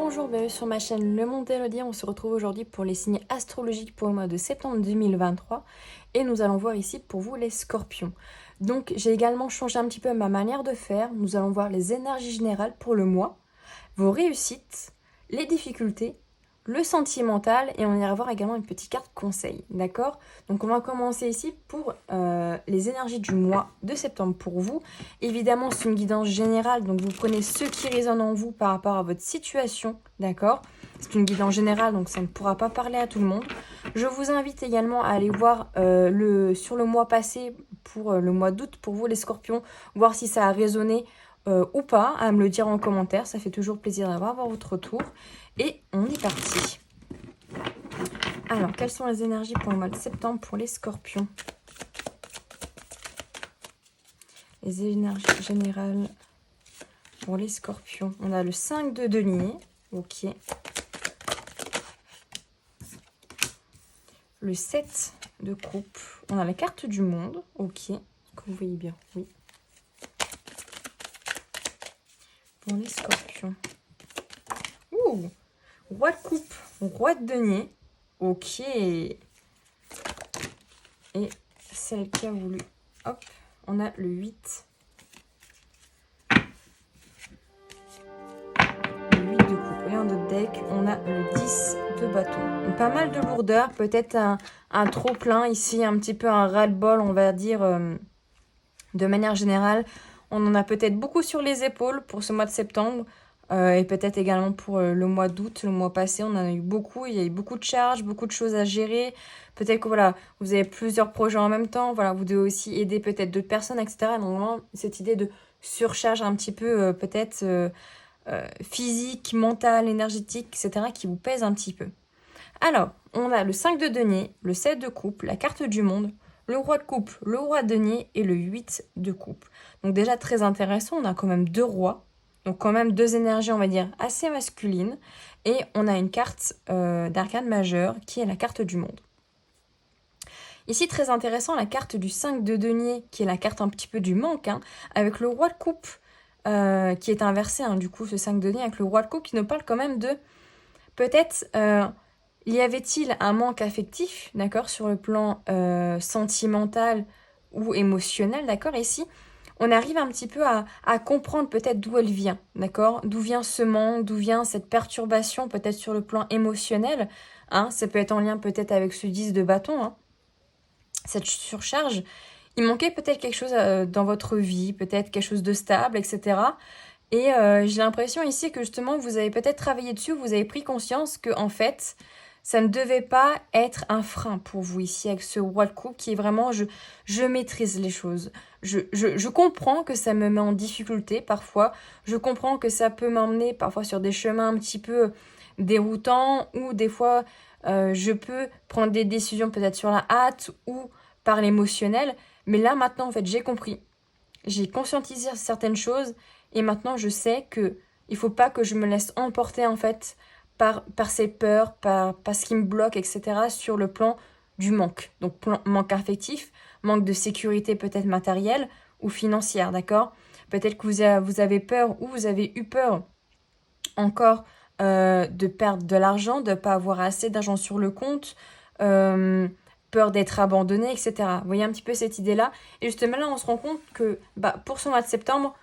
Bonjour, bienvenue sur ma chaîne Le Monde d'Elodie. On se retrouve aujourd'hui pour les signes astrologiques pour le mois de septembre 2023 et nous allons voir ici pour vous les scorpions. Donc j'ai également changé un petit peu ma manière de faire. Nous allons voir les énergies générales pour le mois, vos réussites, les difficultés, le sentimental et on ira voir également une petite carte conseil, d'accord? Donc on va commencer ici pour les énergies du mois de septembre pour vous. Évidemment c'est une guidance générale, donc vous prenez ce qui résonne en vous par rapport à votre situation, d'accord? C'est une guidance générale, donc ça ne pourra pas parler à tout le monde. Je vous invite également à aller voir sur le mois passé pour le mois d'août pour vous les scorpions, voir si ça a résonné ou pas, à me le dire en commentaire, ça fait toujours plaisir d'avoir votre retour. Et on est parti. Alors, quelles sont les énergies pour le mois de septembre pour les scorpions? Les énergies générales pour les scorpions. On a le 5 de denier, ok. Le 7 de coupe. On a la carte du monde, ok. Est-ce que vous voyez bien? Oui. Pour les scorpions. Ouh! Roi de coupe, roi de denier. Ok. Et celle qui a voulu. Hop, on a le 8. Le 8 de coupe. Et en notre deck, on a le 10 de bâton. Donc, pas mal de lourdeur. Peut-être un trop plein ici. Un petit peu un ras-le-bol, on va dire, de manière générale. On en a peut-être beaucoup sur les épaules pour ce mois de septembre. Et peut-être également pour le mois d'août, le mois passé, on en a eu beaucoup. Il y a eu beaucoup de charges, beaucoup de choses à gérer. Peut-être que voilà, vous avez plusieurs projets en même temps. Voilà, vous devez aussi aider peut-être d'autres personnes, etc. Donc vraiment, cette idée de surcharge un petit peu, peut-être physique, mentale, énergétique, etc. qui vous pèse un petit peu. Alors, on a le 5 de denier, le 7 de coupe, la carte du monde, le roi de coupe, le roi de denier et le 8 de coupe. Donc déjà très intéressant, on a quand même deux rois. Donc quand même deux énergies, on va dire, assez masculines. Et on a une carte d'arcane majeure qui est la carte du monde. Ici, très intéressant, la carte du 5 de denier, qui est la carte un petit peu du manque, hein, avec le roi de coupe qui est inversé, hein, du coup, ce 5 de denier, avec le roi de coupe qui nous parle quand même de... Peut-être, y avait-il un manque affectif, d'accord, sur le plan sentimental ou émotionnel, d'accord, ici on arrive un petit peu à comprendre peut-être d'où elle vient, d'accord? D'où vient ce manque, d'où vient cette perturbation peut-être sur le plan émotionnel, hein? Ça peut être en lien peut-être avec ce 10 de bâton, hein? Cette surcharge. Il manquait peut-être quelque chose dans votre vie, peut-être quelque chose de stable, etc. Et j'ai l'impression ici que justement vous avez peut-être travaillé dessus, vous avez pris conscience que en fait ça ne devait pas être un frein pour vous ici avec ce roi de coupe qui est vraiment je maîtrise les choses. Je comprends que ça me met en difficulté parfois. Je comprends que ça peut m'emmener parfois sur des chemins un petit peu déroutants ou des fois je peux prendre des décisions peut-être sur la hâte ou par l'émotionnel. Mais là maintenant en fait j'ai compris. J'ai conscientisé certaines choses et maintenant je sais que il faut pas que je me laisse emporter en fait par ces peurs, par ce qui me bloque, etc. sur le plan du manque. Donc manque affectif, manque de sécurité peut-être matérielle ou financière, d'accord? Peut-être que vous avez peur ou vous avez eu peur encore de perdre de l'argent, de ne pas avoir assez d'argent sur le compte, peur d'être abandonné, etc. Vous voyez un petit peu cette idée-là. Et justement là, on se rend compte que pour ce mois de septembre,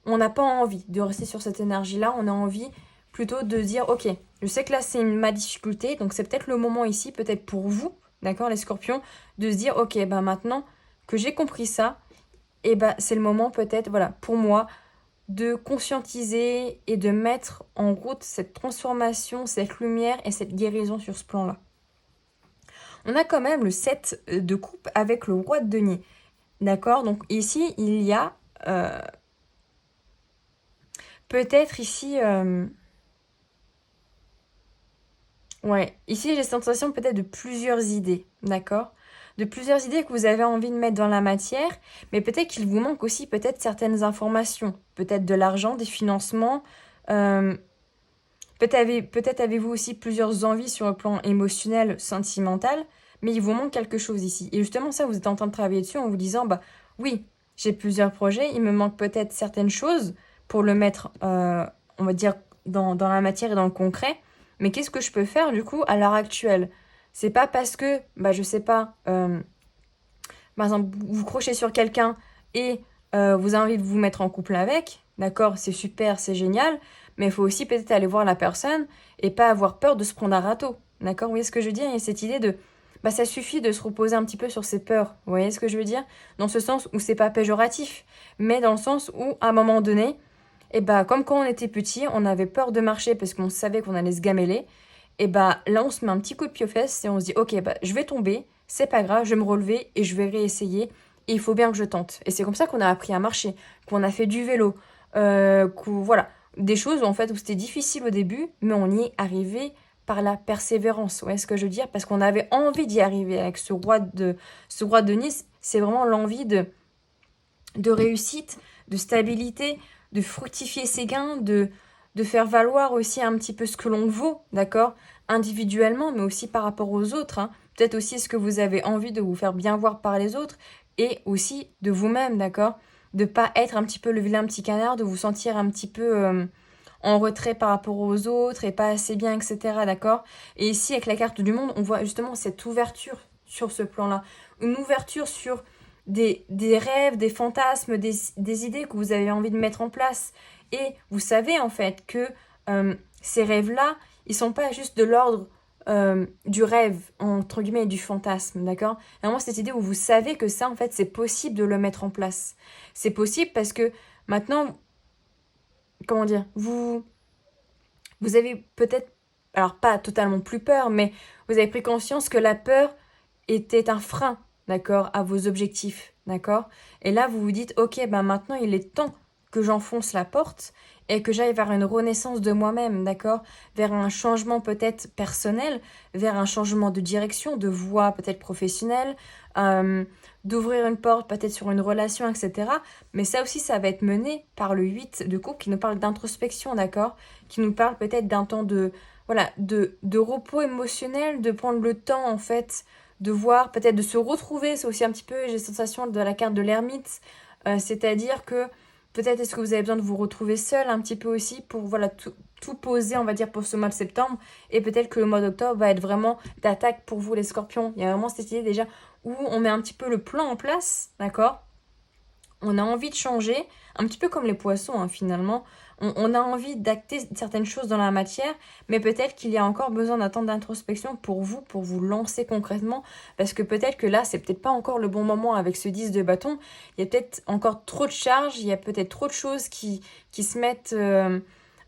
on n'a pas envie de rester sur cette énergie-là. On a envie plutôt de dire, ok, je sais que là, c'est ma difficulté. Donc, c'est peut-être le moment ici, peut-être pour vous, d'accord, les scorpions, de se dire, ok, maintenant que j'ai compris ça, et c'est le moment peut-être, voilà, pour moi, de conscientiser et de mettre en route cette transformation, cette lumière et cette guérison sur ce plan-là. On a quand même le 7 de coupe avec le roi de denier. D'accord? Donc ici, il y a peut-être ici... ouais, ici j'ai la sensation peut-être de plusieurs idées. D'accord? De plusieurs idées que vous avez envie de mettre dans la matière, mais peut-être qu'il vous manque aussi peut-être certaines informations. Peut-être de l'argent, des financements... Peut-être avez-vous aussi plusieurs envies sur le plan émotionnel, sentimental, mais il vous manque quelque chose ici. Et justement, ça, vous êtes en train de travailler dessus en vous disant, oui, j'ai plusieurs projets, il me manque peut-être certaines choses pour le mettre, on va dire, dans la matière et dans le concret. Mais qu'est-ce que je peux faire du coup à l'heure actuelle? C'est pas parce que, bah, je sais pas, par exemple, vous crochez sur quelqu'un et vous avez envie de vous mettre en couple avec, d'accord, c'est super, c'est génial, mais il faut aussi peut-être aller voir la personne et pas avoir peur de se prendre un râteau, d'accord? Vous voyez ce que je veux dire? Il y a cette idée de, bah, ça suffit de se reposer un petit peu sur ses peurs, vous voyez ce que je veux dire? Dans ce sens où c'est pas péjoratif, mais dans le sens où, à un moment donné, et bah, comme quand on était petit, on avait peur de marcher parce qu'on savait qu'on allait se gameler, et bah, là, on se met un petit coup de pied aux fesses et on se dit, ok, bah, je vais tomber, c'est pas grave, je vais me relever et je vais réessayer. Et il faut bien que je tente. Et c'est comme ça qu'on a appris à marcher, qu'on a fait du vélo, voilà, des choses où en fait où c'était difficile au début, mais on y est arrivé par la persévérance. Vous voyez ce que je veux dire? Parce qu'on avait envie d'y arriver avec ce roi de Nice. C'est vraiment l'envie de réussite, de stabilité, de fructifier ses gains, de faire valoir aussi un petit peu ce que l'on vaut, d'accord? Individuellement, mais aussi par rapport aux autres, hein. Peut-être aussi ce que vous avez envie de vous faire bien voir par les autres et aussi de vous-même, d'accord? De pas être un petit peu le vilain petit canard, de vous sentir un petit peu en retrait par rapport aux autres et pas assez bien, etc., d'accord? Et ici, avec la carte du monde, on voit justement cette ouverture sur ce plan-là. Une ouverture sur des rêves, des fantasmes, des idées que vous avez envie de mettre en place. Et vous savez en fait que ces rêves-là, ils sont pas juste de l'ordre du rêve, entre guillemets, du fantasme, d'accord? Et vraiment cette idée où vous savez que ça, en fait, c'est possible de le mettre en place. C'est possible parce que maintenant, comment dire, vous avez peut-être, alors pas totalement plus peur, mais vous avez pris conscience que la peur était un frein, d'accord, à vos objectifs, d'accord? Et là, vous vous dites, ok, ben maintenant, il est temps que j'enfonce la porte et que j'aille vers une renaissance de moi-même, d'accord? Vers un changement peut-être personnel, vers un changement de direction, de voie peut-être professionnelle, euh, d'ouvrir une porte peut-être sur une relation, etc. Mais ça aussi, ça va être mené par le 8 de coupe qui nous parle d'introspection, d'accord? Qui nous parle peut-être d'un temps de, voilà, de repos émotionnel, de prendre le temps, en fait, de voir, peut-être de se retrouver. C'est aussi un petit peu, j'ai la sensation de la carte de l'ermite. C'est-à-dire que peut-être est-ce que vous avez besoin de vous retrouver seul un petit peu aussi pour voilà tout poser, on va dire, pour ce mois de septembre. Et peut-être que le mois d'octobre va être vraiment d'attaque pour vous, les scorpions. Il y a vraiment cette idée déjà où on met un petit peu le plan en place, d'accord? On a envie de changer, un petit peu comme les poissons, hein, finalement. On a envie d'acter certaines choses dans la matière, mais peut-être qu'il y a encore besoin d'un temps d'introspection pour vous lancer concrètement, parce que peut-être que là, c'est peut-être pas encore le bon moment avec ce 10 de bâton. Il y a peut-être encore trop de charges, il y a peut-être trop de choses qui se mettent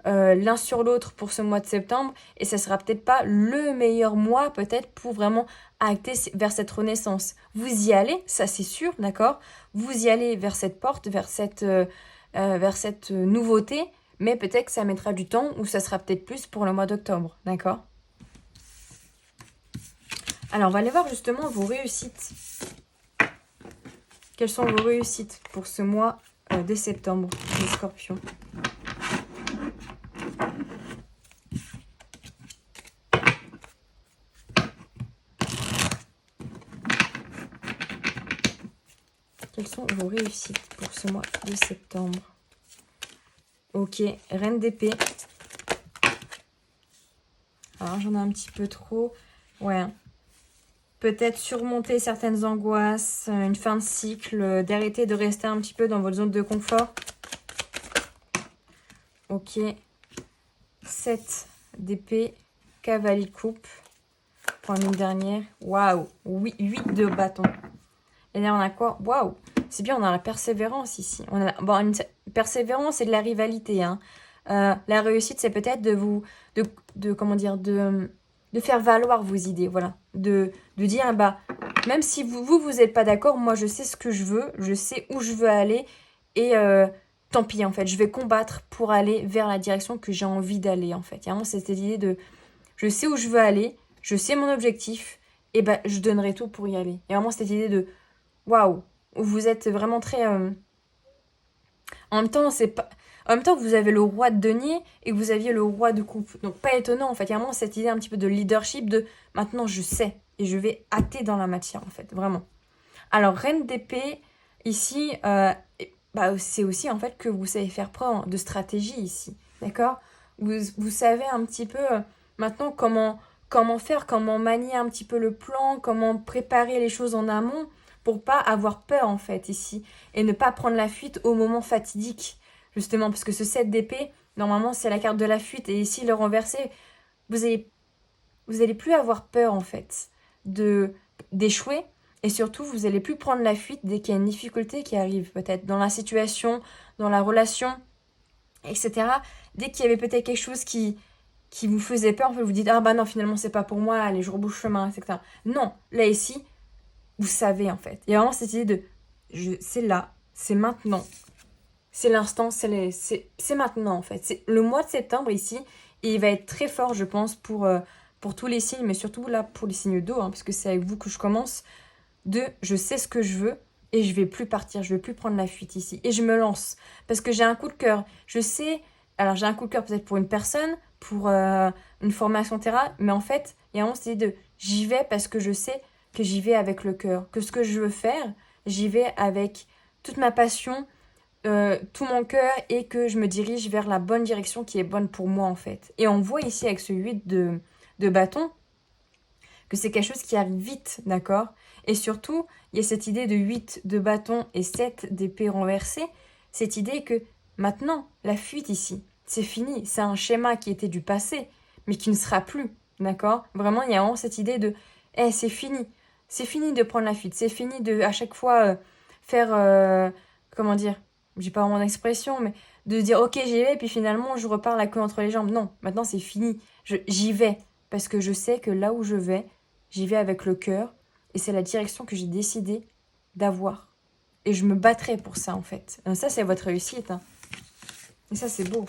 l'un sur l'autre pour ce mois de septembre, et ça sera peut-être pas le meilleur mois, peut-être, pour vraiment acter vers cette renaissance. Vous y allez, ça c'est sûr, d'accord? Vous y allez vers cette porte, vers cette nouveauté, mais peut-être que ça mettra du temps ou ça sera peut-être plus pour le mois d'octobre, d'accord? Alors, on va aller voir justement vos réussites. Quelles sont vos réussites pour ce mois de septembre, les scorpions? Quelles sont vos réussites pour ce mois de septembre? Ok, reine d'épée. Alors, j'en ai un petit peu trop. Ouais. Peut-être surmonter certaines angoisses, une fin de cycle, d'arrêter de rester un petit peu dans votre zone de confort. Ok. 7 d'épée, cavalier de coupe. Pour la dernière. Waouh. 8 de bâton. Et là, on a quoi? Waouh. C'est bien, on a la persévérance ici. On a une persévérance et de la rivalité, hein. La réussite, c'est peut-être comment dire, de faire valoir vos idées, voilà. De dire, bah, même si vous n'êtes pas d'accord, moi, je sais ce que je veux, je sais où je veux aller, et tant pis, en fait, je vais combattre pour aller vers la direction que j'ai envie d'aller, en fait. Il y a vraiment cette idée de, je sais où je veux aller, je sais mon objectif, et ben, je donnerai tout pour y aller. Il y a vraiment cette idée de, waouh, vous êtes vraiment très... En même temps, c'est pas... En même temps, vous avez le roi de denier et vous aviez le roi de coupe. Donc, pas étonnant, en fait. Il y a vraiment cette idée un petit peu de leadership, de maintenant, je sais et je vais hâter dans la matière, en fait. Vraiment. Alors, reine d'épée, ici, bah, c'est aussi, en fait, que vous savez faire preuve de stratégie, ici. D'accord? Vous savez un petit peu maintenant comment faire, comment manier un petit peu le plan, comment préparer les choses en amont pour pas avoir peur en fait ici et ne pas prendre la fuite au moment fatidique. Justement, parce que ce 7 d'épée, normalement c'est la carte de la fuite et ici le renversé, vous allez, vous allez plus avoir peur en fait d'échouer et surtout vous allez plus prendre la fuite dès qu'il y a une difficulté qui arrive peut-être dans la situation, dans la relation, etc. Dès qu'il y avait peut-être quelque chose qui vous faisait peur, en fait, vous dites ah bah non finalement c'est pas pour moi, allez je rebouche chemin, etc. Non, là ici, vous savez en fait. Il y a vraiment cette idée de c'est là, c'est maintenant, c'est l'instant, c'est maintenant en fait. C'est le mois de septembre ici, et il va être très fort je pense pour tous les signes, mais surtout là pour les signes d'eau, hein, parce que c'est avec vous que je commence, de je sais ce que je veux et je vais plus partir, je vais plus prendre la fuite ici. Et je me lance parce que j'ai un coup de cœur. Je sais, alors j'ai un coup de cœur peut-être pour une personne, pour une formation, etc. Mais en fait, il y a vraiment cette idée de j'y vais parce que je sais que j'y vais avec le cœur, que ce que je veux faire, j'y vais avec toute ma passion, tout mon cœur et que je me dirige vers la bonne direction qui est bonne pour moi en fait. Et on voit ici avec ce 8 de bâton que c'est quelque chose qui arrive vite, d'accord? Et surtout, il y a cette idée de 8 de bâton et 7 d'épée renversée, cette idée que maintenant, la fuite ici, c'est fini, c'est un schéma qui était du passé, mais qui ne sera plus, d'accord? Vraiment, il y a vraiment cette idée de, c'est fini de prendre la fuite, c'est fini de, à chaque fois, faire, comment dire, j'ai pas vraiment d'expression, mais de dire, ok, j'y vais, et puis finalement, je repars la queue entre les jambes. Non, maintenant, c'est fini, j'y vais, parce que je sais que là où je vais, j'y vais avec le cœur et c'est la direction que j'ai décidé d'avoir. Et je me battrai pour ça en fait. Ça c'est votre réussite. Hein. Et ça c'est beau.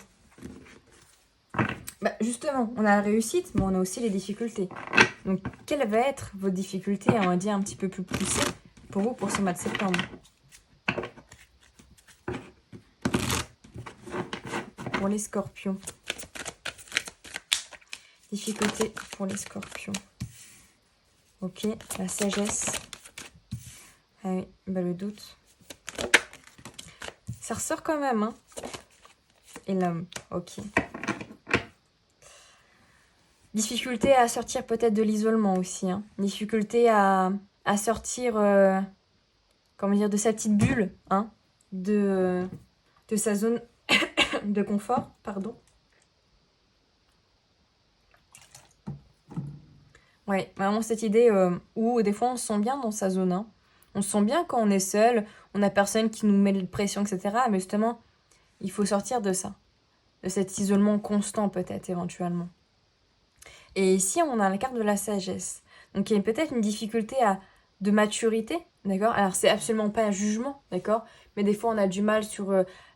Bah, justement, on a la réussite, mais on a aussi les difficultés. Donc quelle va être votre difficulté, on va dire un petit peu plus poussée pour vous pour ce mois de septembre? Pour les scorpions. Difficulté pour les scorpions. Ok, la sagesse. Ah oui, bah le doute. Ça ressort quand même, hein. Et l'homme, ok. Difficulté à sortir peut-être de l'isolement aussi, hein. Difficulté à sortir, comment dire, de sa petite bulle, hein. De sa zone de confort, pardon. Ouais, vraiment cette idée où des fois on se sent bien dans sa zone, hein. On se sent bien quand on est seul, on a personne qui nous met de pression, etc. Mais justement, il faut sortir de ça, de cet isolement constant peut-être éventuellement. Et ici, on a la carte de la sagesse. Donc il y a peut-être une difficulté de maturité, d'accord? Alors c'est absolument pas un jugement, d'accord? Mais des fois on a du mal sur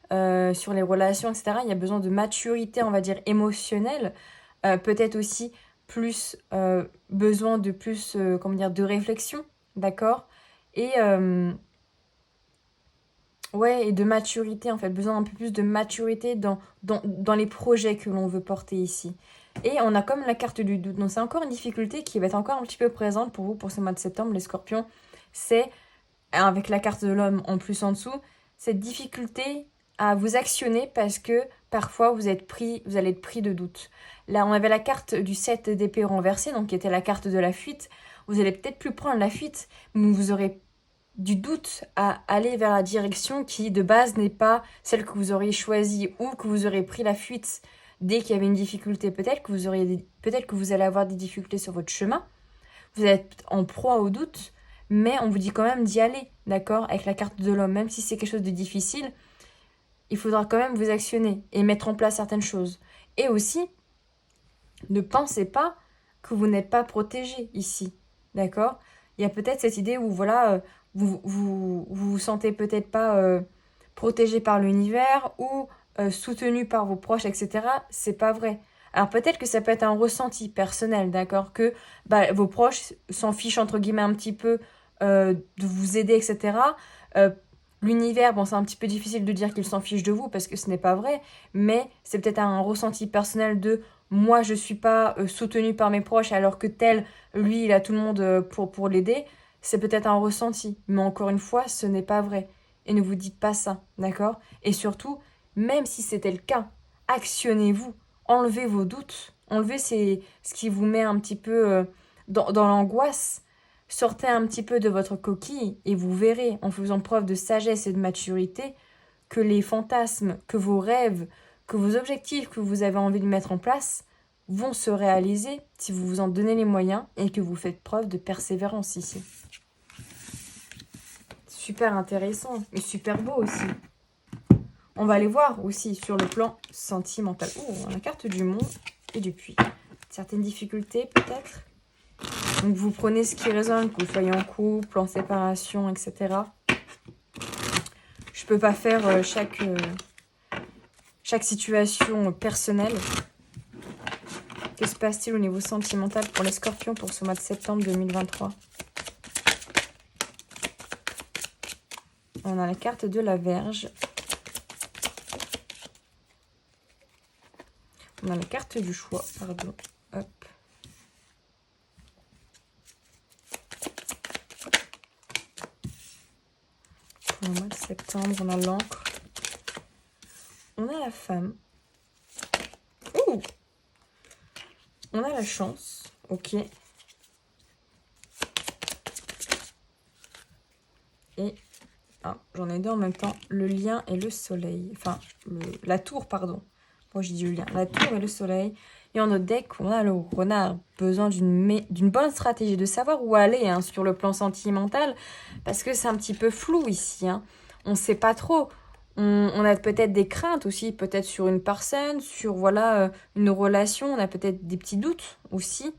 les relations, etc. Il y a besoin de maturité, on va dire, émotionnelle. Peut-être aussi plus besoin de plus, comment dire, de réflexion, d'accord? Et ouais, et de maturité en fait, besoin un peu plus de maturité dans les projets que l'on veut porter ici. Et on a comme la carte du doute, donc c'est encore une difficulté qui va être encore un petit peu présente pour vous pour ce mois de septembre, les scorpions. C'est, avec la carte de l'homme en plus en dessous, cette difficulté à vous actionner parce que parfois vous allez être pris de doute. Là, on avait la carte du 7 d'épée renversée, donc qui était la carte de la fuite. Vous allez peut-être plus prendre la fuite, mais vous aurez du doute à aller vers la direction qui de base n'est pas celle que vous auriez choisie ou que vous aurez pris la fuite dès qu'il y avait une difficulté. Peut-être que vous allez avoir des difficultés sur votre chemin. Vous allez être en proie au doute, mais on vous dit quand même d'y aller, d'accord? Avec la carte de l'homme, même si c'est quelque chose de difficile, il faudra quand même vous actionner et mettre en place certaines choses. Et aussi, ne pensez pas que vous n'êtes pas protégé ici, d'accord? Il y a peut-être cette idée où voilà, vous sentez peut-être pas protégé par l'univers ou soutenu par vos proches, etc. C'est pas vrai. Alors peut-être que ça peut être un ressenti personnel, d'accord? Que bah, vos proches s'en fichent entre guillemets un petit peu de vous aider, etc. L'univers, bon c'est un petit peu difficile de dire qu'il s'en fiche de vous parce que ce n'est pas vrai, mais c'est peut-être un ressenti personnel de moi je suis pas soutenu par mes proches alors que tel, lui il a tout le monde pour l'aider. C'est peut-être un ressenti, mais encore une fois, ce n'est pas vrai. Et ne vous dites pas ça, d'accord? Et surtout, même si c'était le cas, actionnez-vous enlevez vos doutes, enlevez ce qui vous met un petit peu dans l'angoisse. Sortez un petit peu de votre coquille et vous verrez, en faisant preuve de sagesse et de maturité, que les fantasmes, que vos rêves, que vos objectifs que vous avez envie de mettre en place vont se réaliser si vous vous en donnez les moyens et que vous faites preuve de persévérance ici. Super intéressant et super beau aussi. On va aller voir aussi sur le plan sentimental. Oh, la carte du monde et du puits. Certaines difficultés peut-être. Donc vous prenez ce qui résonne, que vous soyez en couple, en séparation, etc. Je peux pas faire chaque situation personnelle. Que se passe-t-il au niveau sentimental pour les scorpions pour ce mois de septembre 2023? On a la carte de la Vierge. On a la carte du choix, pardon. Hop. Pour le mois de septembre, on a l'encre. On a la femme. Ouh! On a la chance. Ok. Et j'en ai deux en même temps. Le lien et le soleil. Enfin, la tour, pardon. Moi, j'ai dit le lien. La tour et le soleil. Et en notre deck, on a le renard. Besoin d'une bonne stratégie, de savoir où aller sur le plan sentimental. Parce que c'est un petit peu flou ici. On ne sait pas trop. On a peut-être des craintes aussi, peut-être sur une personne, sur voilà une relation. On a peut-être des petits doutes aussi.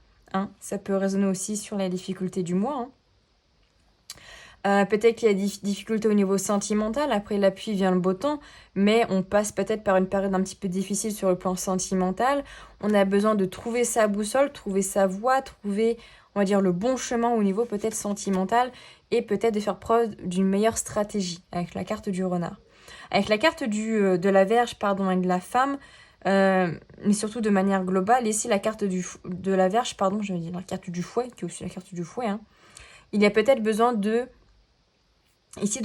Ça peut résonner aussi sur la difficulté du mois. Peut-être qu'il y a des difficultés au niveau sentimental, après l'appui vient le beau temps, mais on passe peut-être par une période un petit peu difficile sur le plan sentimental. On a besoin de trouver sa boussole, trouver sa voie, trouver, on va dire, le bon chemin au niveau peut-être sentimental et peut-être de faire preuve d'une meilleure stratégie avec la carte du renard. Avec la carte de la Vierge, pardon, et de la femme, mais surtout de manière globale, ici la carte de la Vierge, pardon, je vais dire la carte du fouet, qui est aussi la carte du fouet, il y a peut-être besoin de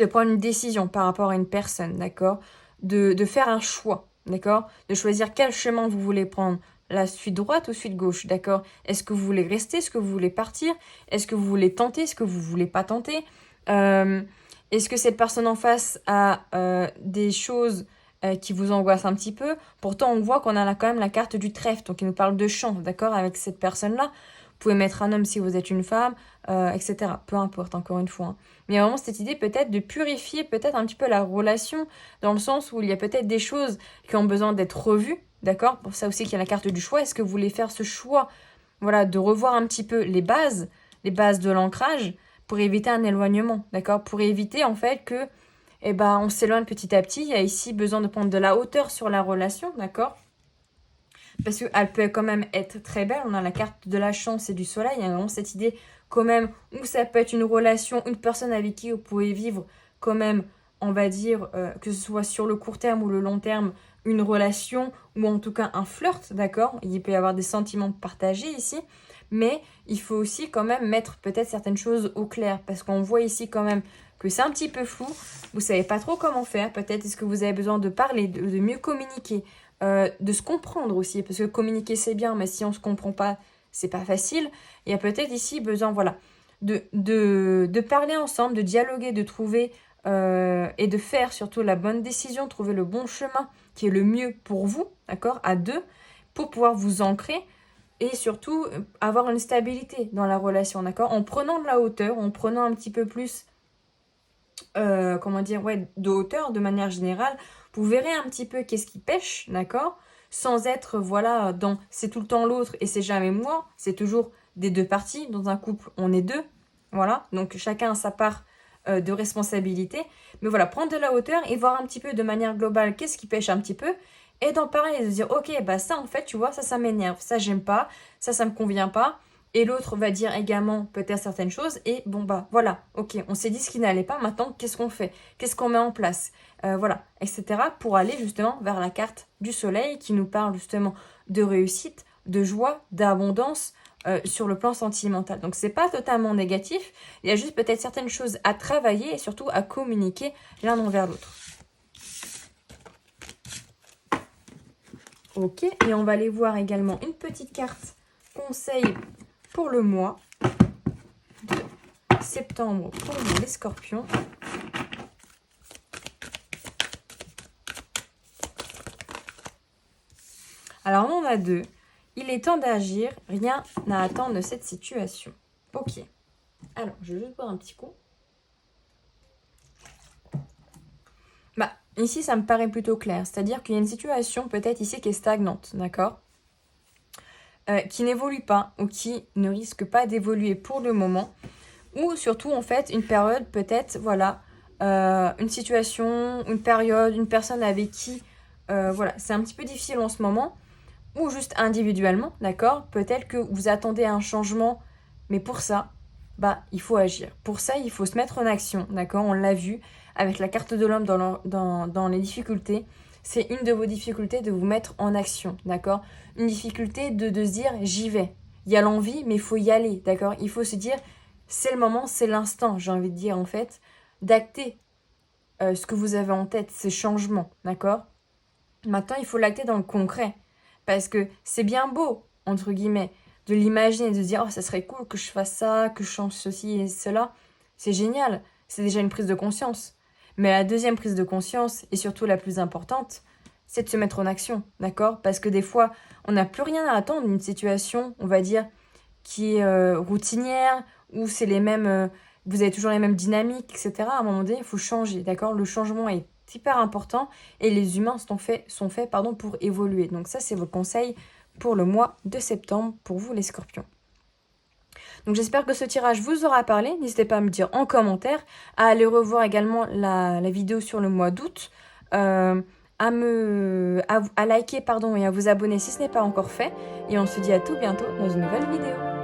prendre une décision par rapport à une personne, d'accord, de faire un choix, d'accord, de choisir quel chemin vous voulez prendre, la suite droite ou suite gauche, d'accord. Est-ce que vous voulez rester, est-ce que vous voulez partir, est-ce que vous voulez tenter, est-ce que vous voulez pas tenter, est-ce que cette personne en face a des choses qui vous angoissent un petit peu. Pourtant, on voit qu'on a là quand même la carte du trèfle, donc il nous parle de chance, d'accord, avec cette personne-là. Vous pouvez mettre un homme si vous êtes une femme, etc. Peu importe, encore une fois. Mais il y a vraiment cette idée peut-être de purifier peut-être un petit peu la relation, dans le sens où il y a peut-être des choses qui ont besoin d'être revues, d'accord. Pour ça aussi qu'il y a la carte du choix. Est-ce que vous voulez faire ce choix, voilà, de revoir un petit peu les bases de l'ancrage, pour éviter un éloignement, d'accord? Pour éviter en fait que, on s'éloigne petit à petit. Il y a ici besoin de prendre de la hauteur sur la relation, d'accord? Parce qu'elle peut quand même être très belle. On a la carte de la chance et du soleil. Il y a vraiment cette idée quand même où ça peut être une relation, une personne avec qui vous pouvez vivre quand même, on va dire, que ce soit sur le court terme ou le long terme, une relation ou en tout cas un flirt, d'accord? Il peut y avoir des sentiments partagés ici. Mais il faut aussi quand même mettre peut-être certaines choses au clair. Parce qu'on voit ici quand même que c'est un petit peu flou. Vous ne savez pas trop comment faire. Peut-être est-ce que vous avez besoin de parler, de mieux communiquer. De se comprendre aussi, parce que communiquer c'est bien, mais si on se comprend pas, c'est pas facile. Il y a peut-être ici besoin, voilà, de parler ensemble, de dialoguer, de trouver et de faire surtout la bonne décision, trouver le bon chemin qui est le mieux pour vous, d'accord, à deux, pour pouvoir vous ancrer et surtout avoir une stabilité dans la relation, d'accord, en prenant de la hauteur, en prenant un petit peu plus de hauteur de manière générale. Vous verrez un petit peu qu'est-ce qui pêche, d'accord, sans être, voilà, dans c'est tout le temps l'autre et c'est jamais moi, c'est toujours des deux parties. Dans un couple, on est deux, voilà, donc chacun a sa part de responsabilité. Mais voilà, prendre de la hauteur et voir un petit peu de manière globale qu'est-ce qui pêche un petit peu et d'en parler et de dire, ok, ça en fait, tu vois, ça m'énerve, ça j'aime pas, ça me convient pas. Et l'autre va dire également peut-être certaines choses. Et voilà, ok, on s'est dit ce qui n'allait pas. Maintenant, qu'est-ce qu'on fait? Qu'est-ce qu'on met en place? Voilà, etc. Pour aller justement vers la carte du soleil qui nous parle justement de réussite, de joie, d'abondance sur le plan sentimental. Donc, c'est pas totalement négatif. Il y a juste peut-être certaines choses à travailler et surtout à communiquer l'un envers l'autre. Ok, et on va aller voir également une petite carte conseil pour le mois de septembre pour vous, les scorpions. Alors, on en a deux. Il est temps d'agir, rien à attendre de cette situation. Ok. Alors, je vais juste boire un petit coup. Bah, ici, ça me paraît plutôt clair. C'est-à-dire qu'il y a une situation peut-être ici qui est stagnante, d'accord, qui n'évolue pas ou qui ne risque pas d'évoluer pour le moment. Ou surtout, en fait, une période peut-être, voilà, une situation, une période, une personne avec qui, voilà, c'est un petit peu difficile en ce moment. Ou juste individuellement, d'accord? Peut-être que vous attendez un changement, mais pour ça, bah, il faut agir. Pour ça, il faut se mettre en action, d'accord? On l'a vu avec la carte de l'homme dans les difficultés. C'est une de vos difficultés de vous mettre en action, d'accord? Une difficulté de se dire, j'y vais. Il y a l'envie, mais il faut y aller, d'accord? Il faut se dire, c'est le moment, c'est l'instant, j'ai envie de dire, en fait, d'acter ce que vous avez en tête, ces changements, d'accord? Maintenant, il faut l'acter dans le concret. Parce que c'est bien beau, entre guillemets, de l'imaginer, de se dire, oh, ça serait cool que je fasse ça, que je change ceci et cela. C'est génial. C'est déjà une prise de conscience. Mais la deuxième prise de conscience, et surtout la plus importante, c'est de se mettre en action, d'accord? Parce que des fois, on n'a plus rien à attendre d'une situation, on va dire, qui est routinière, où c'est les mêmes, vous avez toujours les mêmes dynamiques, etc. À un moment donné, il faut changer, d'accord? Le changement est hyper important et les humains sont faits pour évoluer. Donc ça, c'est vos conseils pour le mois de septembre pour vous, les scorpions. Donc j'espère que ce tirage vous aura parlé. N'hésitez pas à me dire en commentaire, à aller revoir également la vidéo sur le mois d'août, à liker et à vous abonner si ce n'est pas encore fait. Et on se dit à tout bientôt dans une nouvelle vidéo.